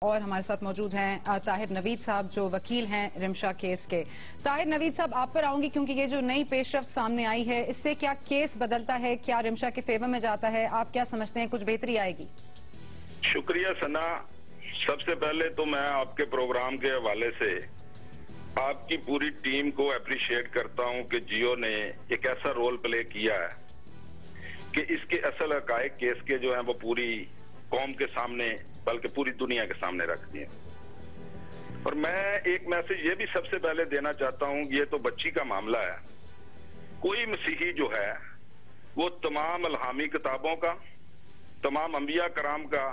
اور ہمارے ساتھ موجود ہیں طاہر نوید صاحب جو وکیل ہیں رمشا کیس کے۔ طاہر نوید صاحب آپ پر آؤں گی کیونکہ یہ جو نئی پیش رفت سامنے آئی ہے اس سے کیا کیس بدلتا ہے، کیا رمشا کے فیور میں جاتا ہے، آپ کیا سمجھتے ہیں کچھ بہتری آئے گی؟ شکریہ ثنا، سب سے پہلے تو میں آپ کے پروگرام کے حوالے سے آپ کی پوری ٹیم کو اپریشیٹ کرتا ہوں کہ جیو نے ایک ایسا رول پلے کیا ہے کہ اس کے اصل حقائق کیس کے جو ہیں وہ پوری قوم کے سامنے بلکہ پوری دنیا کے سامنے رکھ دیے۔ اور میں ایک میسج یہ بھی سب سے پہلے دینا چاہتا ہوں، یہ تو بچی کا معاملہ ہے، کوئی مسیحی جو ہے وہ تمام الہامی کتابوں کا، تمام انبیاء کرام کا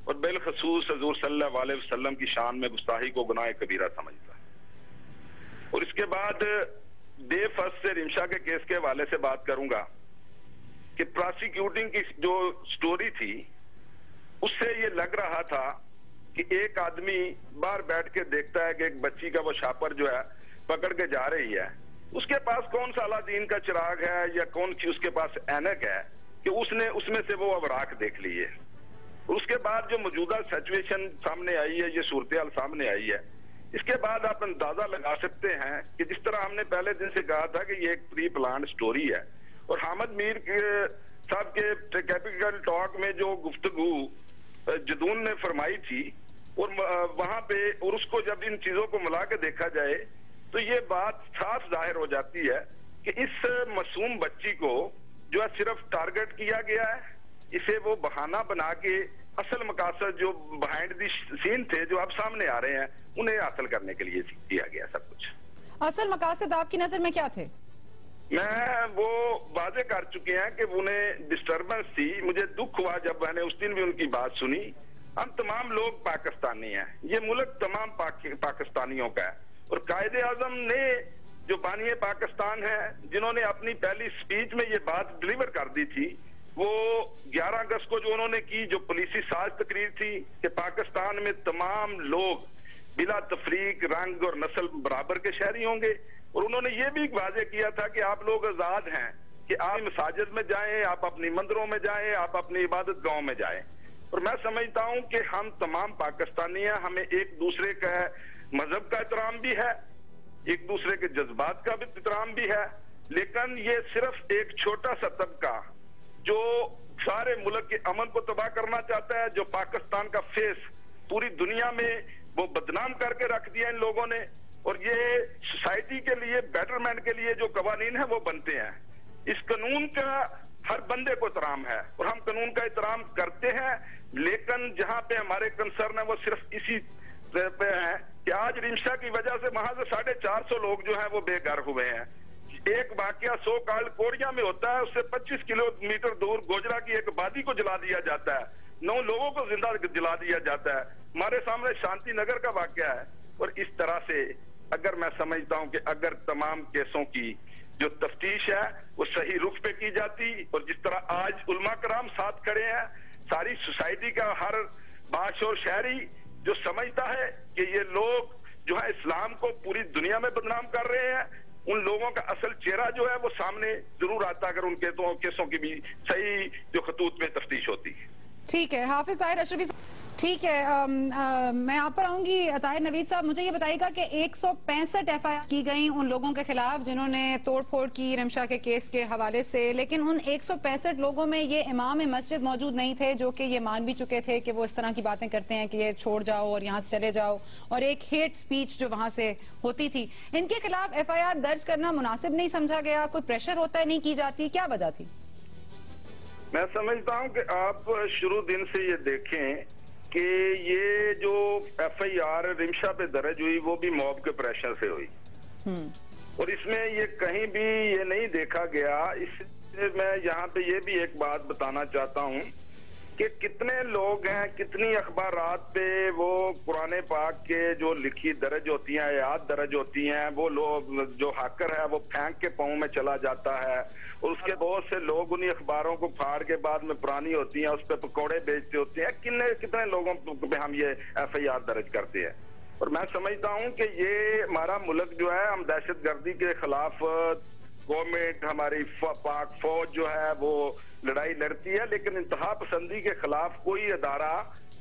اور بالخصوص حضور صلی اللہ علیہ وسلم کی شان میں گستاخی کو گناہ کبیرہ سمجھتا ہے۔ اور اس کے بعد ڈے فرسٹ سے رمشا کے کیس کے حوالے سے بات کروں گا کہ پراسیکیوٹنگ کی جو سٹوری تھی اس سے یہ لگ رہا تھا کہ ایک آدمی باہر بیٹھ کے دیکھتا ہے کہ ایک بچی کا وہ شاپر جو ہے پکڑ کے جا رہی ہے، اس کے پاس کون سا الادین کا چراغ ہے یا کون سی اس کے پاس اینک ہے کہ اس میں سے وہ اوراق دیکھ لیے۔ اس کے بعد جو موجودہ سچویشن سامنے آئی ہے، یہ صورتحال سامنے آئی ہے، اس کے بعد آپ اندازہ لگا سکتے ہیں کہ جس طرح ہم نے پہلے دن سے کہا تھا کہ یہ ایک پری پلانڈ سٹوری ہے۔ اور حامد میر صاحب کے کیپیٹل ٹاک میں جو گفتگو جدون نے فرمائی تھی اور وہاں پہ اور اس کو جب ان چیزوں کو ملا کے دیکھا جائے تو یہ بات صاف ظاہر ہو جاتی ہے کہ اس معصوم بچی کو جو ہے صرف ٹارگٹ کیا گیا ہے، اسے وہ بہانہ بنا کے اصل مقاصد جو بہائنڈ دی سین تھے جو اب سامنے آ رہے ہیں انہیں حاصل کرنے کے لیے کیا گیا سب کچھ۔ اصل مقاصد آپ کی نظر میں کیا تھے؟ میں وہ واضح کر چکے ہیں کہ انہیں ڈسٹربنس تھی، مجھے دکھ ہوا جب میں نے اس دن بھی ان کی بات سنی۔ ہم تمام لوگ پاکستانی ہیں، یہ ملک تمام پاکستانیوں کا ہے، اور قائد اعظم نے جو بانی پاکستان ہے جنہوں نے اپنی پہلی سپیچ میں یہ بات ڈلیور کر دی تھی، وہ 11 اگست کو جو انہوں نے کی جو پولیسی ساز تقریر تھی کہ پاکستان میں تمام لوگ بلا تفریق رنگ اور نسل برابر کے شہری ہوں گے، اور انہوں نے یہ بھی واضح کیا تھا کہ آپ لوگ آزاد ہیں کہ آپ مساجد میں جائیں، آپ اپنی مندروں میں جائیں، آپ اپنی عبادت گاہوں میں جائیں۔ اور میں سمجھتا ہوں کہ ہم تمام پاکستانی ہیں، ہمیں ایک دوسرے کا مذہب کا احترام بھی ہے، ایک دوسرے کے جذبات کا بھی احترام بھی ہے، لیکن یہ صرف ایک چھوٹا سا طبقہ جو سارے ملک کے امن کو تباہ کرنا چاہتا ہے، جو پاکستان کا فیس پوری دنیا میں وہ بدنام کر کے رکھ دیا ان لوگوں نے، اور یہ سوسائٹی کے لیے بیٹرمنٹ کے لیے جو قوانین ہیں وہ بنتے ہیں۔ اس قانون کا ہر بندے کو احترام ہے اور ہم قانون کا احترام کرتے ہیں، لیکن جہاں پہ ہمارے کنسرن ہے وہ صرف اسی پہ ہے کہ آج رمشا کی وجہ سے وہاں سے 450 لوگ جو ہیں وہ بے گھر ہوئے ہیں۔ ایک واقعہ سو کال کوڑیا میں ہوتا ہے، اس سے 25 کلومیٹر دور گوجرا کی ایک آبادی کو جلا دیا جاتا ہے، 9 لوگوں کو زندہ جلا دیا جاتا ہے، ہمارے سامنے شانتی نگر کا واقعہ ہے۔ اور اس طرح سے اگر میں سمجھتا ہوں کہ اگر تمام کیسوں کی جو تفتیش ہے وہ صحیح رخ پہ کی جاتی، اور جس طرح آج علماء کرام ساتھ کھڑے ہیں، ساری سوسائٹی کا ہر باشعور شہری جو سمجھتا ہے کہ یہ لوگ جو ہے اسلام کو پوری دنیا میں بدنام کر رہے ہیں، ان لوگوں کا اصل چہرہ جو ہے وہ سامنے ضرور آتا اگر ان کے تو کیسوں کی بھی صحیح جو خطوط میں تفتیش ہوتی ہے۔ ٹھیک ہے، حافظ طاہر اشرفی صاحب، ٹھیک ہے، میں آپ پر آؤں گی۔ طاہر نوید صاحب مجھے یہ بتائیے گا کہ 165 FIR کی گئیں ان لوگوں کے خلاف جنہوں نے توڑ پھوڑ کی رمشا کے کیس کے حوالے سے، لیکن ان 165 لوگوں میں یہ امام مسجد موجود نہیں تھے جو کہ یہ مان بھی چکے تھے کہ وہ اس طرح کی باتیں کرتے ہیں کہ یہ چھوڑ جاؤ اور یہاں سے چلے جاؤ، اور ایک ہیٹ سپیچ جو وہاں سے ہوتی تھی۔ ان کے خلاف FIR درج کرنا مناسب نہیں سمجھا گیا؟ کوئی پریشر ہوتا ہے نہیں کی جاتی؟ کیا وجہ تھی؟ میں سمجھتا ہوں کہ آپ شروع دن سے یہ دیکھیں کہ یہ جو FIR رمشا پہ درج ہوئی وہ بھی موب کے پریشر سے ہوئی، اور اس میں یہ کہیں بھی یہ نہیں دیکھا گیا۔ اس سے میں یہاں پہ یہ بھی ایک بات بتانا چاہتا ہوں کہ کتنے لوگ ہیں، کتنی اخبارات پہ وہ قرآن پاک کے جو لکھی درج ہوتی ہیں، آیات درج ہوتی ہیں، وہ لوگ جو ہیکر ہے وہ پھینک کے پاؤں میں چلا جاتا ہے، اور اس کے بہت سے لوگ انہی اخباروں کو پھاڑ کے بعد میں پرانی ہوتی ہیں اس پہ پکوڑے بیچتے ہوتے ہیں۔ کتنے لوگوں پہ ہم یہ FIR درج کرتے ہیں، اور میں سمجھتا ہوں کہ یہ ہمارا ملک جو ہے، ہم دہشت گردی کے خلاف گورنمنٹ ہماری پاک فوج جو ہے وہ لڑائی لڑتی ہے، لیکن انتہا پسندی کے خلاف کوئی ادارہ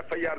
FIR